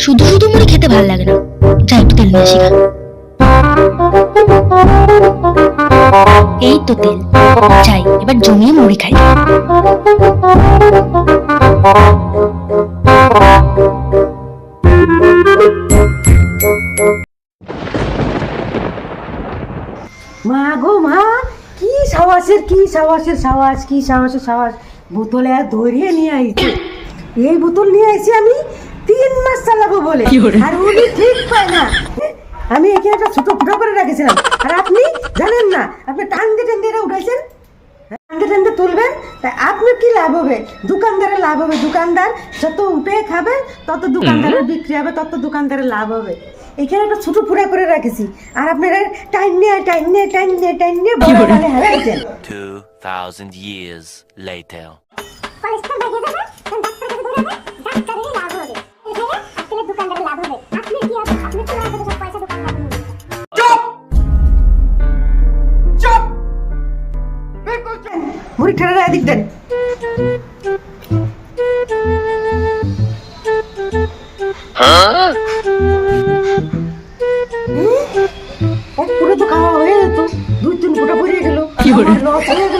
শুধু শুধু মুড়ি খেতে ভালো লাগে না, যাই একটু তেল নিয়ে আসি গা। এই তো তেল, যাই এবার জমিয়ে মুড়ি খাই। মা গো মা, কি সাবাসের সাবাস বোতলে ধরিয়ে নিয়ে আইছে। এই বোতল নিয়ে আইছি আমি 3 মাস চালাবো বলে, আর উনি ঠিক পায় না। আমি এখানে একটা ছোট ফুটো করে রেখেছিলাম, আর আপনি জানেন না, আপনি টানতে টানতে এটা উঠাইছেন, টানতে টানতে তুলবেন, তাই আপনার কি লাভ হবে? দোকানদারের লাভ হবে। দোকানদার যত উঠে খাবে তত দোকানদারের বিক্রি হবে, তত দোকানদারের লাভ হবে। এখানে একটা ছোট ফুটা করে রেখেছি, আর আপনারা টাইম নিয়ে বড় গালে হারাইছেন। 2000 years later. মুড়ি ঠেলা এদিক দেন। পুরো তো খাওয়া হয়ে যেত, 2-3 ফুটা পড়ে গেল, লস হয়ে গেল।